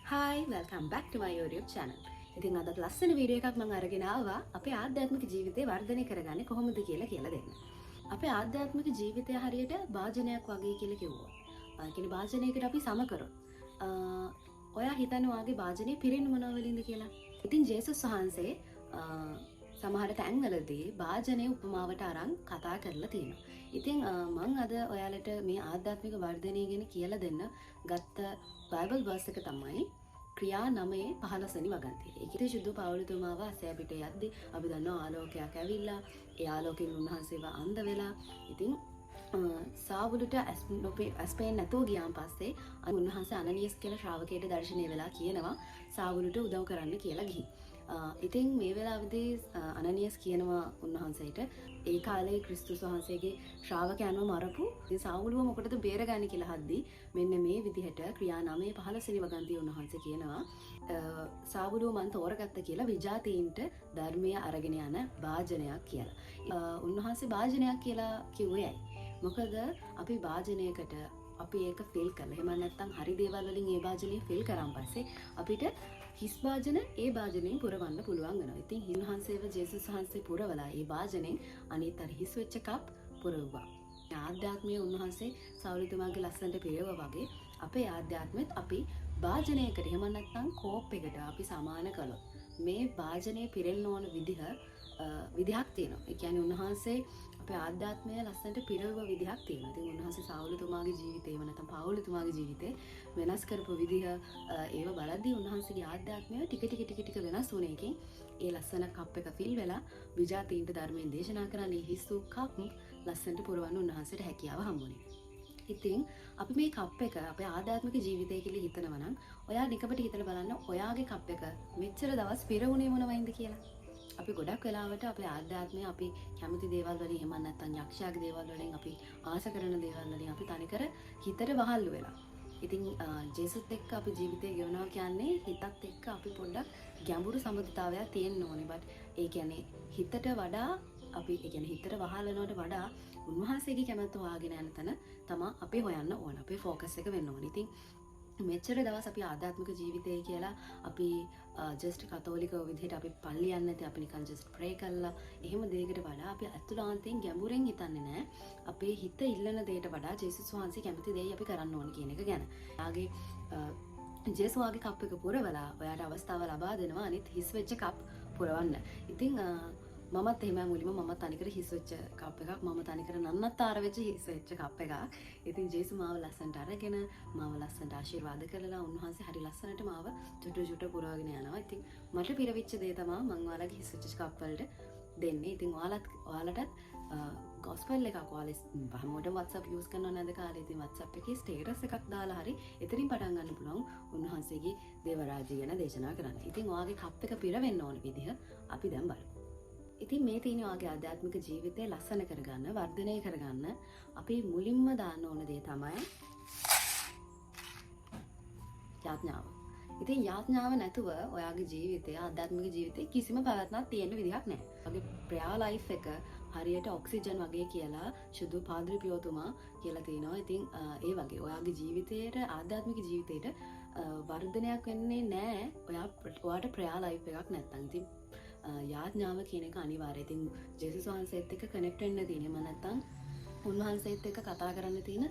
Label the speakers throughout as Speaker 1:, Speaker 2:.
Speaker 1: Hi, welcome back to my YouTube channel. ඉතින් අදත් ලස්සන වීඩියෝ එකක් මම අරගෙන ආවා අපේ ආධ්‍යාත්මික ජීවිතේ වර්ධනය කරගන්නේ කොහොමද කියලා දෙන්න. අපේ ආධ්‍යාත්මික ජීවිතය හරියට භාජනයක් වගේ කියලා කිව්වොත්. ඒ කියන්නේ භාජනයකට අපි සම කරොත්. ඔයා හිතන්නේ ඔයාගේ භාජනේ පිරෙන්නේ මොනවා වලින්ද කියලා? ඉතින් ජේසුස් වහන්සේ සමහර තැන්වලදී භාජනයේ උපමාවට අරන් කතා කරලා තියෙනවා. ඉතින් මම අද ඔයාලට මේ ආධ්‍යාත්මික වර්ධනය ගැන කියලා දෙන්න ගත්ත බයිබල් වර්ස් එක තමයි ක්‍රියා 9:15 වෙනි වගන්තිය. ඒකේ සුදු පවුලතුමාව අසෑ පිට යද්දි අපි දන්නවා ආලෝකයක් ඇවිල්ලා ඒ ආලෝකයෙන් උන්වහන්සේව අන්ධ වෙලා ඉතින් සාවුලට ඇස්පේන් නැතුව ගියාන් පස්සේ උන්වහන්සේ අනනියස් කියලා ශ්‍රාවකයට දර්ශනය වෙලා කියනවා සාවුලට උදව් කරන්න කියලා ගිහින්. ඉතින් මේ වෙලාවේදී අනනියස් කියනවා උන්වහන්සේට ඒ කාලේ ක්‍රිස්තුස් වහන්සේගේ ශ්‍රාවකයන්ව මරපු ඉතින් සාවුලව මොකටද බේරගන්නේ කියලා හද්දි මෙන්න මේ විදිහට ක්‍රියා 9:15 වෙනි වගන්තිය උන්වහන්සේ කියනවා සාවුලව මන් තෝරගත්ත කියලා විජාතීන්ට ධර්මය අරගෙන යන භාජනයක් කියලා. උන්වහන්සේ භාජනයක් කියලා කිව්වේ ඇයි? මොකද අපි භාජනයකට අපි ඒක ෆිල් කරලා එහෙම නැත්නම් හරි දේවල් වලින් ඒ භාජනය ෆිල් කරාන් පස්සේ අපිට හිස් භාජන ඒ භාජනයෙන් පුරවන්න පුළුවන් වෙනවා. ඉතින් හින්වහන්සේව ජේසුස් වහන්සේ පුරවලා ඒ භාජනයෙන් අනිත් අර හිස් වෙච්ච කප් පුරවුවා. ආධ්‍යාත්මයේ උන්වහන්සේ සෞලිතුමාගේ ලස්සනට පිරෙවා වගේ අපේ ආධ්‍යාත්මෙත් අපි භාජනයකට එහෙම නැත්නම් කෝප් එකට අපි සමාන කළොත් මේ භාජනයේ පිරෙන්න ඕන විදිහක් තියෙනවා. ඒ කියන්නේ උන්වහන්සේ අපේ ආධ්‍යාත්මය ලස්සනට පිරවුව විදිහක් තියෙනවා. ඉතින් උන්වහන්සේ සෞලතුමාගේ ජීවිතේම නැත්නම් පවුලතුමාගේ ජීවිතේ වෙනස් කරපු විදිහ ඒව බලද්දී උන්වහන්සේගේ ආධ්‍යාත්මය ටික වෙනස් වුණ එකකින් ඒ ලස්සන කප් එක ෆිල් වෙලා විජාතීන්ට ධර්මයෙන් දේශනා කරන්නේ හිස්සු කප් ලස්සනට පුරවන්න උන්වහන්සේට හැකියාව හම්බුනේ. ඉතින් අපි මේ කප් එක අපේ ආධ්‍යාත්මික ජීවිතය කියලා හිතනවා නම් ඔයා නිකපට හිතලා බලන්න ඔයාගේ කප් එක මෙච්චර දවස් පිරුණේ මොනවයින්ද කියලා. අපි ගොඩක් වෙලාවට අපේ ආධ්‍යාත්මය අපි කැමති දේවල් වලින් එහෙම නැත්නම් යක්ෂයාගේ දේවල් වලින් අපි ආස කරන දේවල් වලින් අපි තනිකර හිතට වහල්ලු වෙලා. ඉතින් ජේසුස් එක්ක අපි ජීවිතය ගෙවනවා කියන්නේ හිතත් එක්ක අපි පොඩ්ඩක් ගැඹුරු සම්බන්ධතාවයක් තියෙන්න ඕනේ. බට් ඒ කියන්නේ හිතට වඩා අපි ඒ කියන්නේ හිතට වහල් වෙනවට වඩා උන්වහන්සේගේ කැමැත්ත හොයාගෙන යන තැන තමයි අපි හොයන්න ඕන. අපේ ફોකස් එක වෙන්න ඕනේ. ඉතින් මෙච්චර දවස් අපි ආධ්‍යාත්මික ජීවිතය කියලා අපි ජස්ට් කතෝලික විදිහට අපි පල්ලි යන්නේ නැති අපි නිකන් ජස්ට් ප්‍රේ කරලා එහෙම දෙයකට වඩා අපි අතුලාන්තයෙන් ගැඹුරෙන් හිතන්නේ නැහැ. අපේ හිත ඉල්ලන දෙයට වඩා ජේසුස් වහන්සේ කැමති දෙය අපි කරන්න ඕන කියන එක ගැන. යාගේ ජේසුස්ගේ කප් එක පුරවලා ඔයාට අවස්ථාව ලබා දෙනවා අනිත් හිස් වෙච්ච කප් පුරවන්න. ඉතින් මමත් එහෙම මුලින්ම මම තනිකර හිස් වෙච්ච කප් එකක් මම තනිකර නන්නත්තර වෙච්ච හිස් වෙච්ච කප් එකක්. ඉතින් ජේසුස් මාව ලස්සනට අරගෙන මාව ලස්සනට ආශිර්වාද කරලා උන්වහන්සේ හරි ලස්සනට මාව චුටු පුරවගෙන යනවා. ඉතින් මට පිරවිච්ච දේ තමයි මම ඔයාලගේ හිස් වෙච්ච කප් වලට දෙන්නේ. ඉතින් ඔයාලටත් ගොස්පල් එකක් ඔයාලා හැමෝටම WhatsApp use කරනව නැද කාලේ ඉතින් WhatsApp එකේ ස්ටේටස් එකක් දාලා හරි එතනින් පටන් ගන්න පුළුවන් උන්වහන්සේගේ දේවරාජ්‍ය ගැන දේශනා කරන්න. ඉතින් ඔයාගේ කප් එක පිරවෙන්න ඕන විදිහ අපි දැන් බලමු. ඉතින් මේ තියෙන ඔයාගේ ආධ්‍යාත්මික ජීවිතය ලස්සන කරගන්න, වර්ධනය කරගන්න අපි මුලින්ම දාන්න ඕන දේ තමයි යාඥාව. ඉතින් යාඥාව නැතුව ඔයාගේ ජීවිතය, ආධ්‍යාත්මික ජීවිතේ කිසිම පැවැත්මක් තියෙන්න විදිහක් නැහැ. ඔයාගේ ප්‍රයා ලයිෆ් එක හරියට ඔක්සිජන් වගේ කියලා සුදු පාද්‍රි පියෝතුමා කියලා තියෙනවා. ඉතින් ඒ වගේ ඔයාගේ ජීවිතේට, ආධ්‍යාත්මික ජීවිතේට වර්ධනයක් වෙන්නේ නැහැ ඔයාට ප්‍රයා ලයිෆ් එකක් නැත්නම්. ඉතින් යාඥාව කියන එක අනිවාර්යයි. ඉතින් ජේසුස් වහන්සේත් එක්ක කනෙක්ට් වෙන්න තියෙනවා. නැත්නම් උන්වහන්සේත් එක්ක කතා කරන්න තියෙන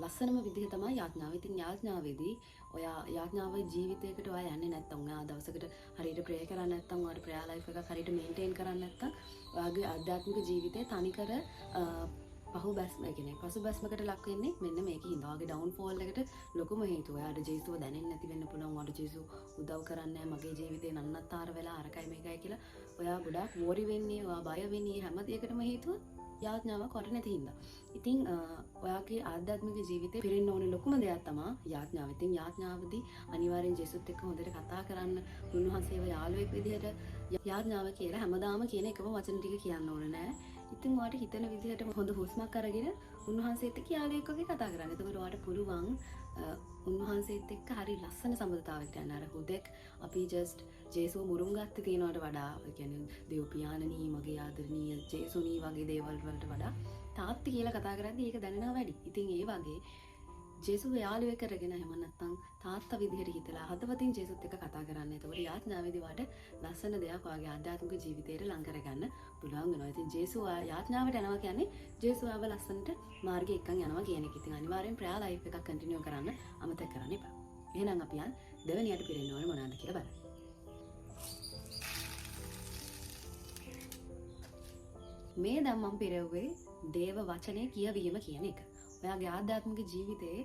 Speaker 1: ලස්සනම විදිහ තමයි යාඥාව. ඉතින් යාඥාවේදී ඔයා යාඥාව ජීවිතයකට ඔයා යන්නේ නැත්නම් ඔයා දවසකට හරියට ප්‍රේ කරන්නේ නැත්නම් ඔයාට ප්‍රයා ලයිෆ් එකක් හරියට මේන්ටේන් කරන්නේ නැත්නම් ඔයාගේ ආධ්‍යාත්මික ජීවිතේ තනිකර පසුබැස්මකට ලක් වෙන්නේ මෙන්න මේකේ හින්දා. ඔයාගේ ඩවුන්ෆෝල් එකට ලොකුම හේතුව ඔයාට ජේසුව දැනෙන්නේ නැති වෙන්න පුළුවන්. ඔයාට ජේසුව උදව් කරන්නේ නැහැ. මගේ ජීවිතේ නන්නත්තර වෙලා අරකයි මේකයි කියලා ඔයා ගොඩාක් වෝරි වෙන්නේ, ඔයා බය වෙන්නේ හැම දෙයකටම හේතුව යාඥාවක් වට නැති හින්දා. ඉතින් ඔයාගේ ආධ්‍යාත්මික ජීවිතේ පිරෙන්න ඕනේ ලොකුම දෙයක් තමයි යාඥාව. ඉතින් යාඥාවදී අනිවාර්යෙන් ජේසුත් එක්ක හොඳට කතා කරන්න, උන්වහන්සේව යාළුවෙක් විදිහට යාඥාව කියලා හැමදාම කියන එකම වචන ටික කියන්න ඕනේ නෑ. ඉතින් ඔයාට හිතන විදිහට හොඳ හුස්මක් අරගෙන උන්වහන්සේත් එක්ක යාළුවෙක් වගේ කතා කරන්න. එතකොට ඔයාට පුළුවන් උන්වහන්සේත් එක්ක හරි ලස්සන සම්බන්ධතාවයක් ගන්න. අර හුදෙක් අපි ජස්ට් ජේසුව මුරුන් ගත්තේ තියනවට වඩා, ඒ කියන්නේ දේව පියාණනී මගේ ආදරණීය ජේසුනී වගේ දේවල් වලට වඩා තාත්ති කියලා කතා කරද්දී ඒක දැනෙනවා වැඩි. ඉතින් ඒ වගේ ජේසුව යාළුවෙක් කරගෙන එහෙම නැත්නම් තාත්තා විදිහට හිතලා හදවතින් ජේසුත් එක්ක කතා කරන්න. එතකොට යාඥාවේදී වාට ලස්සන දෙයක් වාගේ ආධ්‍යාත්මික ජීවිතයට ලං කරගන්න පුළුවන් වෙනවා. ඉතින් ජේසුව යාඥාවට යනවා කියන්නේ ජේසුවව ලස්සනට මාර්ගය එක්කන් යනවා කියන එක. ඉතින් අනිවාර්යෙන් ප්‍රයා ලයිෆ් එකක් කන්ටිනියු කරන්න අමතක කරන්න එපා. එහෙනම් අපි යන් දෙවෙනියට පිරෙන්න ඕනේ මොනවාද කියලා බලන්න. මේ දැන් මම පිරෙව්වේ දේව වචනේ කියවීම කියන එක. ඔයාගේ ආධ්‍යාත්මික ජීවිතයේ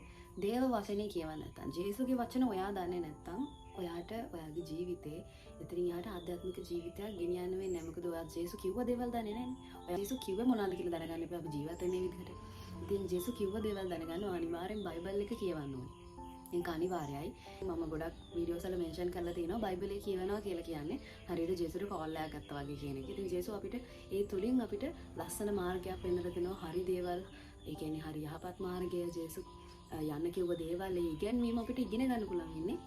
Speaker 1: දේව වචනේ කියවන්න නැත්නම් ජේසුගේ වචන ඔයා දන්නේ නැත්නම් ඔයාට ඔයාගේ ජීවිතේ එතනින් යාට ආධ්‍යාත්මික ජීවිතයක් ගෙනියන්න වෙන්නේ නැහැ. මොකද ඔයා ජේසු කිව්ව දේවල් දන්නේ නැන්නේ. ඔයා ජේසු කිව්වේ මොනවද කියලා දැනගන්න එපා අපි ජීවත් වෙන්නේ විදිහට. ඉතින් ජේසු කිව්ව දේවල් දැනගන්න අනිවාර්යෙන් බයිබල් එක කියවන්න ඕනේ. ඒක අනිවාර්යයි. මම ගොඩක් වීඩියෝස් වල මෙන්ෂන් කරලා තියෙනවා බයිබලයේ කියවනවා කියලා කියන්නේ හරියට ජේසුට කෝල් එකක් ගත්තා වගේ කියන එක. ඉතින් ජේසු අපිට ඒ තුලින් අපිට ලස්සන මාර්ගයක් පෙන්වලා දෙනවා. හරි දේවල්, ඒ කියන්නේ හරි යහපත් මාර්ගය ජේසු යන්න කිව්ව දේවල් ඒ ඉගෙනීම අපිට ඉගෙන ගන්න පුළුවන් ඉන්නේ.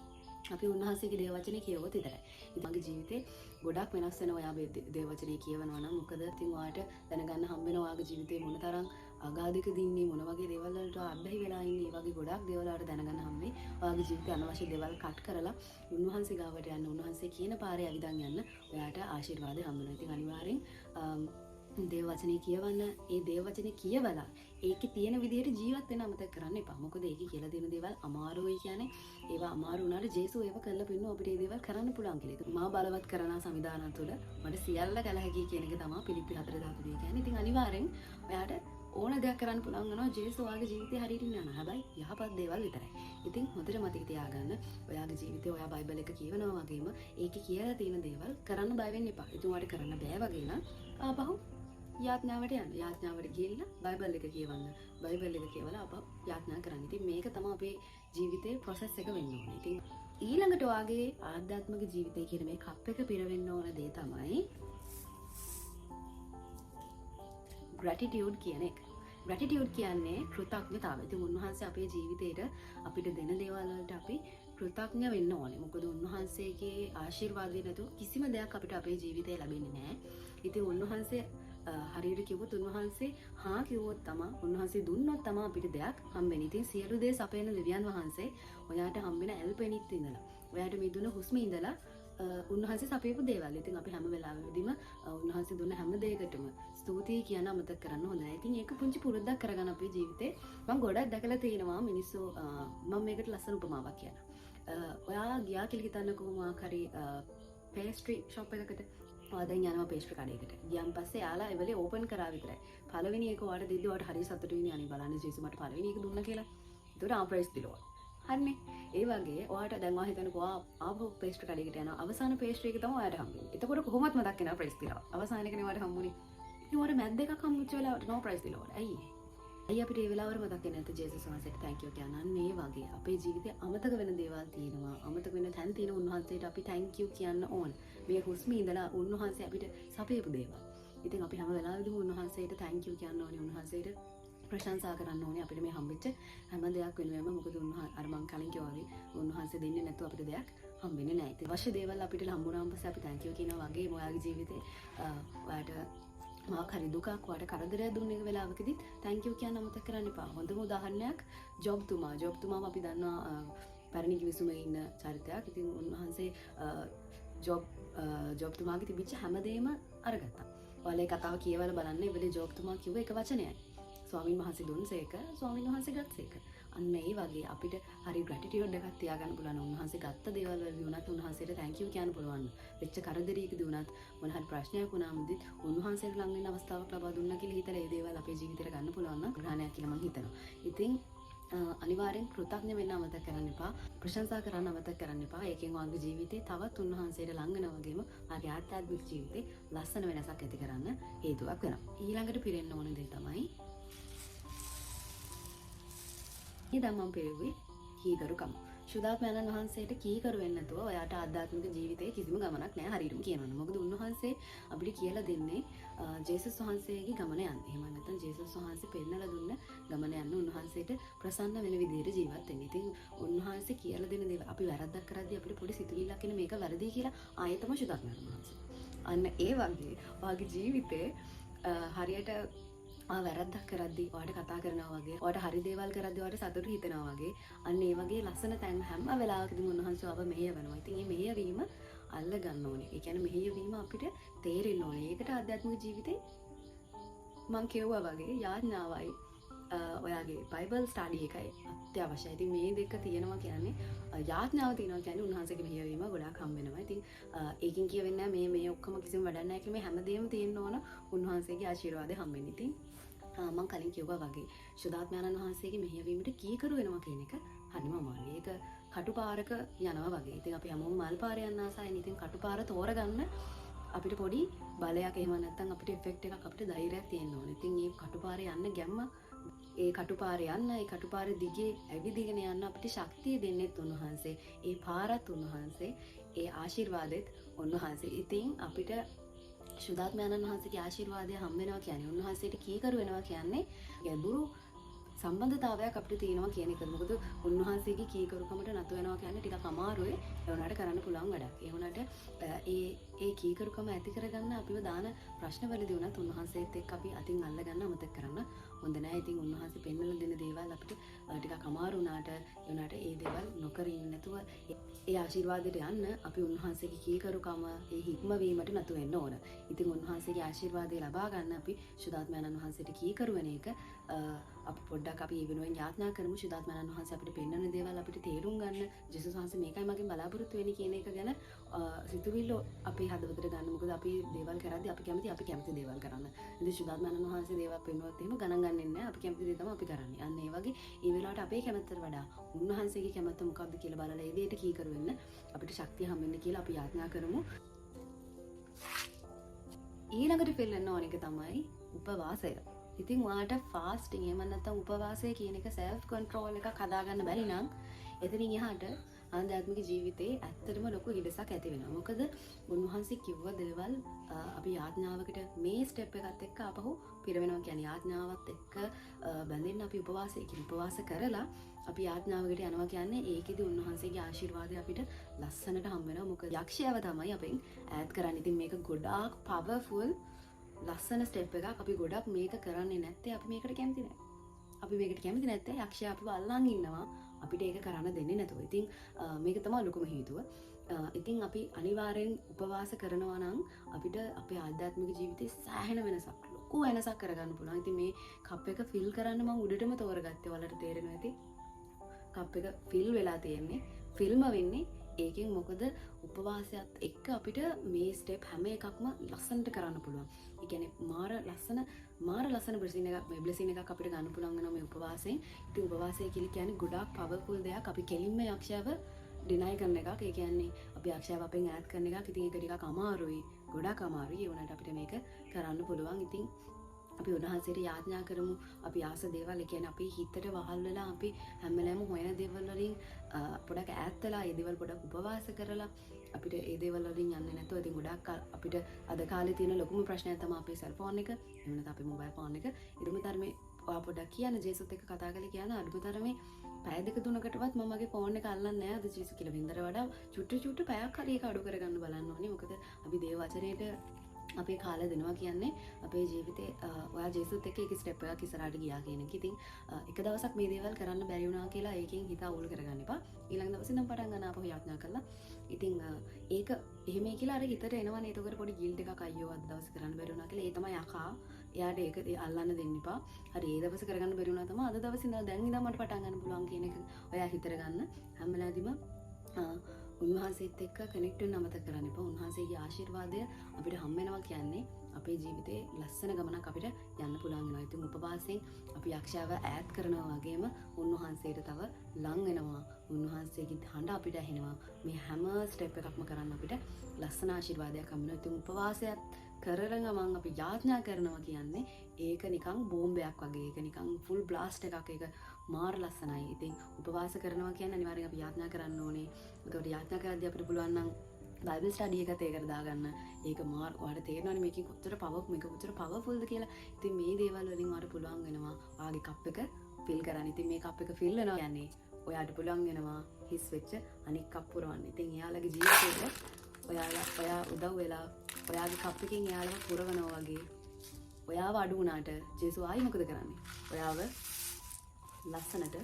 Speaker 1: අපි උන්වහන්සේගේ දේව වචනේ කියවුවොත් විතරයි. ඉතින් මගේ ජීවිතේ ගොඩක් වෙනස් වෙනවා ඔයා දේව වචනේ කියවනවා නම්. මොකද ඉතින් ඔයාට දැනගන්න හම්බ වෙනවා ඔයාගේ ජීවිතේ මොන තරම් අගාධයක දින්නේ මොන වගේ දේවල් වලට අබ්බැහි වෙලා ඉන්නේ. ඒ වගේ ගොඩක් දේවල් වලට දැනගන්න හම්බෙයි. ඔයාගේ ජීවිතේ අනවශ්‍ය දේවල් කට් කරලා උන්වහන්සේ ගාවට යන්න, උන්වහන්සේ කියන පාරේ ඇවිදන් යන්න ඔයාට ආශිර්වාද හම්බ වෙනවා. ඉතින් අනිවාර්යෙන් දේව වචනේ කියවන්න. ඒ දේව වචනේ කියවලා ඒකේ තියෙන විදිහට ජීවත් වෙන්න අමතක කරන්න එපා. මොකද ඒකේ කියලා දෙන දේවල් අමාරුයි කියන්නේ. ඒවා අමාරු වුණාට ජේසු ඒව කරලා පෙන්නන අපිට මේ දේවල් කරන්න පුළුවන් කියලා. ඒක මා බලවත් කරන සංවිධානය තුළ මට සියල්ල කළ හැකි කියන එක තමයි පිලිප්පි 4:13 කියන්නේ. ඉතින් අනිවාර්යෙන් ඔයාට ඕන දෙයක් කරන්න පුළුවන් වෙනවා ජේසු ඔයාගේ ජීවිතේ හරියට ඉන්නවා. හැබැයි යහපත් දේවල් විතරයි. ඉතින් හොඳට මතක තියාගන්න ඔයාගේ ජීවිතේ ඔයා බයිබල් එක කියවනවා වගේම ඒකේ කියලා තියෙන දේවල් කරන්න බය වෙන්න එපා. ඉතින් ඔයාලට කරන්න බෑ වගේ නම් ආපහු යාඥාවට යන්න. යාඥාවට ගිහිල්ලා බයිබල් එක කියවන්න. බයිබල් එක කියවලා අප යාඥා කරන්න. ඉතින් මේක තමයි අපේ ජීවිතේ process එක වෙන්න ඕනේ. ඉතින් ඊළඟට ඔයාගේ ආධ්‍යාත්මික ජීවිතය කියන මේ කප් එක පිරවෙන්න ඕන දේ තමයි gratitude කියන එක. gratitude කියන්නේ කෘතඥතාවය. ඉතින් උන්වහන්සේ අපේ ජීවිතේට අපිට දෙන දේවල් වලට අපි කෘතඥ වෙන්න ඕනේ. මොකද උන්වහන්සේගේ ආශිර්වාදය නැතුව කිසිම දෙයක් අපිට අපේ ජීවිතේ ලැබෙන්නේ නැහැ. ඉතින් උන්වහන්සේ හරියට කිව්වොත් උන්වහන්සේ හා කිව්වොත් තමයි උන්වහන්සේ දුන්නොත් තමයි අපිට දෙයක් හම්බෙන්නේ. ඉතින් සියලු දේ සපයන දෙවියන් වහන්සේ ඔයාට හම්බෙන ඇල්පෙනිත් ඉඳලා ඔයාට මිදුන හුස්මේ ඉඳලා උන්වහන්සේ සපයපු දේවල්. ඉතින් අපි හැම වෙලාවෙදීම උන්වහන්සේ දුන්න හැම දෙයකටම ස්තුතියි කියන අමතක කරන්න හොඳ නැහැ. ඉතින් ඒක පුංචි පුරුද්දක් කරගන්න අපේ ජීවිතේ. මම ගොඩක් දැකලා තියෙනවා මිනිස්සු මම මේකට ලස්සන උපමාවක් කියනවා. ඔයා ගියා කියලා හිතන්නකෝ මොකක් හරි පේස්ට්‍රි ෂොප් එකකට. දැන් යනවා පේස්ට්‍රි කඩේකට. ගියන් පස්සේ යාලා එවලේ ඕපන් කරා විතරයි. පළවෙනි එක ඔයාලට දෙද්දි ඔයාලට හරි සතුටු වෙන්නේ අනේ බලන්න ජේසු මට පළවෙනි එක දුන්නා කියලා. ඒකට ආප්‍රයිස් දිලුවා. හරිනේ. ඒ වගේ ඔයාට දැන් ඔයා හිතනකෝ ආපහු පේස්ට්‍රි කඩේකට යනවා. අවසාන පේස්ට්‍රි එක තමයි ඔයාට හම්බෙන්නේ. එතකොට කොහොමත් මතක් වෙනවා ප්‍රයිස් දිලවා. අවසාන එකනේ ඔයාට හම්බුනේ. ඉතින් ඔයාට මැද්ද එකක් හම්බුච්ච වෙලාවට නෝ ප්‍රයිස් දිලවා. ඇයි? අයි අපිට ඒ වෙලාවට මතක් වෙන්නේ නැත්නම් ජේසුස් වහන්සේට thank you කියන්න. අන්න ඒ වගේ අපේ ජීවිතේ අමතක වෙන දේවල් තියෙනවා. අමතක වෙන තැන් තියෙන උන්වහන්සේට අපි thank you කියන්න ඕන. මේ හුස්මේ ඉඳලා උන්වහන්සේ අපිට සපයපු දේවල්. ඉතින් අපි හැම වෙලාවෙදිම උන්වහන්සේට thank you කියන්න ඕනේ. උන්වහන්සේට ප්‍රශංසා කරන්න ඕනේ අපිට මේ හම්බෙච්ච හැම දෙයක් වෙනුවෙන්ම. මොකද උන්වහන්සේ අර මං කලින් කිව්වා වගේ උන්වහන්සේ දෙන්නේ නැතුව අපිට දෙයක් හම්බෙන්නේ නැහැ. ඉතින් අවශ්‍ය දේවල් අපිට හම්බුනාම පස්සේ අපි thank you කියනවා වගේ ඔයාගේ ජීවිතේ ඔයාට මාක් හරි දුකක් වාට කරදරයක් දුන්න එක වෙලාවකදී thank you කියන අමතක කරන්න එපා. හොඳම උදාහරණයක් ජොබ් තුමාව අපි දන්නවා පැරණි කිවිසුමේ ඉන්න චරිතයක්. ඉතින් උන්වහන්සේ ජොබ් තුමාගේ තිබිච්ච හැමදේම අරගත්තා. ඔයාලා ඒ කතාව කියවලා බලන්න. ඉවලේ ජොබ් තුමා කිව්ව එක වචනයයි. ස්වාමීන් වහන්සේ දුන්සේක ස්වාමීන් වහන්සේ ගත්තේක. අන්න ඒ වගේ අපිට හරි gratitude එකක් තියාගන්න පුළුවන්. උන්වහන්සේ ගත්ත දේවල් වලදී උනත් උන්වහන්සේට thank you කියන්න පුළුවන්. වෙච්ච කරදරයකදී උනත් මොන හරි ප්‍රශ්නයක් වුණාමදිත් උන්වහන්සේට ළඟ වෙන අවස්ථාවක් ලබා දුන්නා කියලා හිතලා ඒ දේවල් අපේ ජීවිතේට ගන්න පුළුවන් නම් ග්‍රහණයක් කියලා මම හිතනවා. ඉතින් අනිවාර්යෙන් කෘතඥ වෙන්න අමතක කරන්න එපා. ප්‍රශංසා කරන්න අමතක කරන්න එපා. ඒකෙන් ඔයාගේ ජීවිතේ තවත් උන්වහන්සේට ළඟ වෙනා වගේම ආගේ ආත්මීය ජීවිතේ ලස්සන වෙනසක් ඇති කරන්න හේතුවක් වෙනවා. ඊළඟට පිරෙන්න ඕන දේ තමයි ඉතින් මම පෙරුවේ කීකරුකම. ශුද්ධාත්මයන් වහන්සේට කීකරු වෙන්න නැතුව ඔයාට ආධ්‍යාත්මික ජීවිතේ කිසිම ගමනක් නැහැ හරියටම කියනවා. මොකද උන්වහන්සේ අපිට කියලා දෙන්නේ ජේසුස් වහන්සේගේ ගමන යන්න. එහෙම නැත්නම් ජේසුස් වහන්සේ පෙන්නලා දුන්න ගමන යන්න උන්වහන්සේට ප්‍රසන්න වෙන විදිහට ජීවත් වෙන්න. ඉතින් උන්වහන්සේ කියලා දෙන දේ අපි වැරද්දක් කරද්දී අපිට පොඩි සිතුවිල්ලක් එන මේක වැරදි කියලා ආයෙතම ශුද්ධාත්මයන් වහන්සේ. අන්න ඒ වගේ ඔයාගේ ජීවිතේ හරියට වැරද්දක් කරද්දි ඔයාට කතා කරනවා වගේ ඔයාට හරි දේවල් කරද්දි ඔයාට සතුටු හිතෙනවා වගේ අන්න ඒ වගේ ලස්සන තැන් හැම වෙලාවකදීම උන්වහන්සේ අපව මෙහෙයවනවා. ඉතින් මේ මෙහෙයවීම අල්ල ගන්න ඕනේ. ඒ කියන්නේ මෙහෙයවීම අපිට තේරෙන්න ඕනේ. ඒකට ආධ්‍යාත්මික ජීවිතේ මම කියුවා වගේ යාඥාවයි ඔයාගේ බයිබල් ස්ටඩි එකයි අත්‍යවශ්‍යයි. ඉතින් මේ දෙක තියෙනවා කියන්නේ යාඥාව තියෙනවා කියන්නේ උන්වහන්සේගේ මෙහෙයවීම ගොඩාක් හම්බ වෙනවා. ඉතින් ඒකින් කියවෙන්නේ මේ ඔක්කොම කිසිම වැඩක් නැහැ කියලා මේ හැමදේම තියෙන්න ඕන උන්වහන්සේගේ ආශිර්වාදය හම්බෙන්න. ඉතින් මම කලින් කිව්වා වගේ ශුද්ධාත්මයන්න් වහන්සේගේ මෙහෙයවීමට කීකරු වෙනවා කියන එක හරිම අමාරුයි. ඒක කටුපාරක යනවා වගේ. ඉතින් අපි හැමෝම මල් පාරේ යන්න ආසයිනේ. ඉතින් කටුපාර තෝරගන්න අපිට පොඩි බලයක් එහෙම නැත්නම් අපිට ඉෆෙක්ට් එකක් අපිට ධෛර්යයක් තියෙන්න ඕනේ. ඉතින් මේ කටුපාරේ යන්න ගැම්ම ඒ කටුපාරේ යන්න ඒ කටුපාරේ දිගේ ඇවිදගෙන යන්න අපිට ශක්තිය දෙන්නෙත් උන්වහන්සේ. ඒ පාරත් උන්වහන්සේ. ඒ ආශිර්වාදෙත් උන්වහන්සේ. ඉතින් අපිට ශුද්ධාත්මයන්න් වහන්සේගේ ආශිර්වාදය හම්බ වෙනවා කියන්නේ උන්වහන්සේට කීකරු වෙනවා කියන්නේ ගැඹුරු සම්බන්ධතාවයක් අපිට තියෙනවා කියන එක. මොකද උන්වහන්සේගේ කීකරුකමට නතු වෙනවා කියන්නේ ටිකක් අමාරුයි. ඒ වුණාට කරන්න පුළුවන් වැඩක්. ඒ වුණාට ඒ කීකරුකම ඇති කරගන්න අපිව දාන ප්‍රශ්නවලදී උනත් උන්වහන්සේත් එක්ක අපි අතින් අල්ල ගන්න අමතක කරන්න හොඳ නැහැ. ඉතින් උන්වහන්සේ පෙන්වලා දෙන දේවල් අපිට ටිකක් අමාරු වුණාට ඒ වුණාට ඒ දේවල් නොකර ඉන්න නැතුව ඒ ආශිර්වාදයට යන්න අපි උන්වහන්සේගේ කීකරුකම ඒ හික්මවීමට නතු වෙන්න ඕන. ඉතින් උන්වහන්සේගේ ආශිර්වාදය ලබා ගන්න අපි ශුද්ධාත්මයන්න් වහන්සේට කීකරු වෙන එක අපි පොඩ්ඩක් අපි ඒ වෙනුවෙන් යාඥා කරමු. ශුද්ධාත්මයන්න් වහන්සේ අපිට පෙන්වන දේවල් අපිට තේරුම් ගන්න. ජේසුස් වහන්සේ මේකයි මගෙන් බලාපොරොත්තු වෙන්නේ කියන එක ගැන සිතුවිල්ල අපේ හදවතට ගන්න. මොකද අපි දේවල් කරද්දී අපි කැමති දේවල් කරන්න. ඉතින් ශුද්ධාත්මයන්න් වහන්සේ දේවල් පෙන්වුවත් එහෙම ගණන් ගන්නෙ නැහැ. අපි කැමති දේ තමයි අපි කරන්නේ. අන්න ඒ වගේ ඒ වෙලාවට අපේ කැමැත්තට වඩා උන්වහන්සේගේ කැමැත්ත මොකක්ද කියලා බලලා ඒ දෙයට කීකරු වෙන්න අපිට ශක්තිය හම්බෙන්න කියලා අපි යාඥා කරමු. ඊළඟට පෙන්නන්න ඕන එක තමයි උපවාසය. ඉතින් ඔයාට ෆාස්ටිං එහෙම නැත්නම් උපවාසය කියන එක සෙල්ෆ් කන්ට්‍රෝල් එකක් හදාගන්න බැරි නම් එතනින් එහාට ආධ්‍යාත්මික ජීවිතේ ඇත්තටම ලොකු හිඩසක් ඇති වෙනවා. මොකද උන්වහන්සේ කිව්ව දේවල් අපි යාඥාවකට මේ ස්ටෙප් එකත් එක්ක අපහු පිරවෙනවා කියන්නේ යාඥාවත් එක්ක බැඳෙන්න අපි උපවාස කරලා අපි යාඥාවකට යනවා කියන්නේ ඒකෙදි උන්වහන්සේගේ ආශිර්වාදය අපිට ලස්සනට හම්බ වෙනවා. මොකද යක්ෂයව තමයි අපෙන් ඈඩ් කරන්නේ. ඉතින් මේක ගොඩාක් පවර්ෆුල් ලස්සන ස්ටෙප් එකක්. අපි ගොඩක් මේක කරන්නේ නැත්තේ අපි මේකට කැමති නැහැ. අපි මේකට කැමති නැත්තේ යක්ෂයා අපිව අල්ලන් ඉන්නවා. අපිට ඒක කරන්න දෙන්නේ නැතුව. ඉතින් මේක තමයි ලොකුම හේතුව. ඉතින් අපි අනිවාර්යෙන් උපවාස කරනවා නම් අපිට අපේ ආධ්‍යාත්මික ජීවිතේ සෑහෙන වෙනසක් ලොකු වෙනසක් කරගන්න පුළුවන්. ඉතින් මේ කප් එක ෆිල් කරන්න මම උඩටම තෝරගත්තේ. ඔයාලට තේරෙනවා ඇති. කප් එක ෆිල් වෙලා තියෙන්නේ. ෆිල්ම වෙන්නේ ඒකෙන්. මොකද උපවාසයත් එක්ක අපිට මේ ස්ටෙප් හැම එකක්ම ලස්සනට කරන්න පුළුවන්. ඒ කියන්නේ මාර ලස්සන බ්ලෙසින් එකක් අපිට ගන්න පුළුවන් වෙනවා මේ උපවාසයෙන්. ඉතින් උපවාසය කියන්නේ ගොඩාක් පවර්ෆුල් දෙයක්. අපි කෙලින්ම යක්ෂයව ඩිනයි කරන එකක්. ඒ කියන්නේ අපි යක්ෂයව අපෙන් ඈඩ් කරන එකක්. ඉතින් ඒක ටිකක් අමාරුයි. ගොඩාක් අමාරුයි. ඒ වුණාට අපිට මේක කරන්න පුළුවන්. ඉතින් අපි උන්වහන්සේට යාඥා කරමු. අපි ආස දේවල්, ඒ කියන්නේ අපි හිතට වහල් වෙලා අපි හැම වෙලාවෙම හොයන දේවල් වලින් පොඩක් ඈත් වෙලා ඒ දේවල් පොඩක් උපවාස කරලා අපිට ඒ දේවල් වලින් යන්නේ නැතුව. ඉතින් ගොඩක් අපිට අද කාලේ තියෙන ලොකුම ප්‍රශ්නය තමයි අපේ සෙල් ෆෝන් එක. එහෙම නැත්නම් අපේ මොබයිල් ෆෝන් එක. ඉරුමතරමේ ඔයා පොඩක් කියන්න ජේසුත් එක්ක කතා කරලා කියන්න අරුමතරමේ පැය දෙක තුනකටවත් මම මගේ ෆෝන් එක අල්ලන්නේ නැහැ. අද ජේසු කියලා වින්දර වඩා චුට්ටු පැයක් හරි ඒක අඩු කරගන්න බලන්න ඕනේ. මොකද අපි දේව වචනේට අපේ කාලය දෙනවා කියන්නේ අපේ ජීවිතේ ඔයා ජේසුත් එක්ක එක ස්ටෙප් එකක් ඉස්සරහට ගියා කියන එක. ඉතින් එක දවසක් මේ දේවල් කරන්න බැරි වුණා කියලා ඒකෙන් හිත අවුල් කරගන්න එපා. ඊළඟ දවසේ ඉඳන් පටන් ගන්න අපහු යාඥා කරලා. ඉතින් ඒක එහෙමයි කියලා අර හිතට එනවනේ. ඒතකොට පොඩි ගිල්ට් එකක් අයියෝ අද දවසේ කරන්න බැරි වුණා කියලා. ඒ තමයි යකා. එයාට ඒක අල්ලන්න දෙන්න එපා. හරි ඒ දවසේ කරගන්න බැරි වුණා තමයි අද දවසේ ඉඳන් දැන් ඉඳන් මට පටන් ගන්න පුළුවන් කියන එක ඔයා හිතට ගන්න. හැම වෙලාවෙදිම උන්වහන්සේත් එක්ක කනෙක්ට් වෙන්න අමතක කරන්න එපා. උන්වහන්සේගේ ආශිර්වාදය අපිට හම් වෙනවා කියන්නේ අපේ ජීවිතේ ලස්සන ගමනක් අපිට යන්න පුළුවන් වෙනවා. ඉතින් උපවාසයෙන් අපි යක්ෂයාව ඈඩ් කරනවා වගේම උන්වහන්සේට තව ලං වෙනවා. උන්වහන්සේගේ හඬ අපිට ඇහෙනවා. මේ හැම ස්ටෙප් එකක්ම කරන්න අපිට ලස්සන ආශිර්වාදයක් හම් වෙනවා. ඉතින් උපවාසයත් කරන ගමන් අපි යාඥා කරනවා කියන්නේ ඒක නිකන් බෝම්බයක් වගේ. ඒක නිකන් ෆුල් බ්ලාස්ට් එකක්. ඒක මාර ලස්සනයි. ඉතින් උපවාස කරනවා කියන්නේ අනිවාර්යෙන් අපි යාඥා කරන්න ඕනේ. ඒකට යාඥා කරද්දී අපිට පුළුවන් නම් බයිබල් ස්ටඩි එකත් ඒකට දාගන්න. ඒක මාර ඔයාලට තේරෙනවනේ මේක කොච්චර පවර්ෆුල්ද කියලා. ඉතින් මේ දේවල් වලින් ඔයාලට පුළුවන් වෙනවා ඔයාගේ කප් එක ෆිල් කරන්න. ඉතින් මේ කප් එක ෆිල් වෙනවා කියන්නේ ඔයාට පුළුවන් වෙනවා හිස් වෙච්ච අනික් කප් පුරවන්න. ඉතින් එයාලගේ ජීවිතේට ඔයා උදව් වෙලා ඔයාගේ කප් එකෙන් එයාලව පුරවනවා වගේ ඔයාව අඩු වුණාට ජේසුස් ආයි මොකද කරන්නේ? ඔයාව ලස්සනට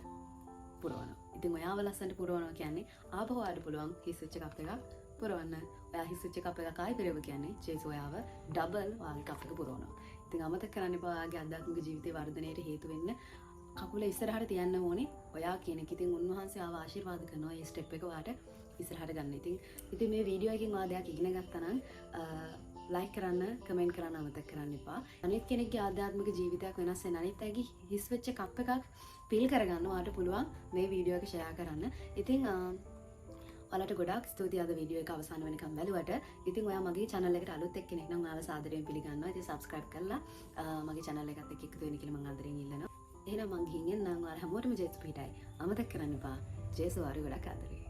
Speaker 1: පුරවනවා. ඉතින් ඔයාව ලස්සනට පුරවනවා කියන්නේ ආපහු ආඩ පුළුවන් හිස් වෙච්ච කප් එකක් පුරවන්න. ඔයා හිස් වෙච්ච කප් එකක් ආයි පෙරව කියන්නේ ජේසුස් ඔයාව ඩබල් වාගේ කප් එක පුරවනවා. ඉතින් අමතක කරන්න එපා ඔයාගේ ආධ්‍යාත්මික ජීවිතේ වර්ධනයට හේතු වෙන්න කකුල ඉස්සරහට තියන්න ඕනේ. ඔයා කියන එක. ඉතින් උන්වහන්සේ ආව ආශිර්වාද කරනවා. මේ ස්ටෙප් එක ඔයාට ඉස්සරහට ගන්න. ඉතින් මේ වීඩියෝ එකකින් ඔයා දෙයක් ඉගෙන ගත්තා නම් ලයික් කරන්න, කමෙන්ට් කරන්න අමතක කරන්න එපා. අනිත් කෙනෙක්ගේ ආධ්‍යාත්මික ජීවිතයක් වෙනස් වෙන අනිත් අයගේ හිස් වෙච්ච කප් එකක් ෆීල් කරගන්න ඔයාට පුළුවන් මේ වීඩියෝ එක ෂෙයා කරන්න. ඉතින් ඔයාලට ගොඩාක් ස්තුතියි අද වීඩියෝ එක අවසන් වෙනකම් බැලුවට. ඉතින් ඔයා මගේ channel එකට අලුත් එක්කෙනෙක් නම් ඔයාව සාදරයෙන් පිළිගන්නවා. ඉතින් subscribe කරලා මගේ channel එකත් එක්ක එකතු වෙන්න කියලා මම ආදරෙන් ඉල්ලනවා. එහෙනම් මං ගිහින් එන්නම්. ඔයාලා හැමෝටම ජේසුස් පිටයි. අමතක කරන්න එපා. ජේසුස් ආරි ගොඩක් ආදරේ.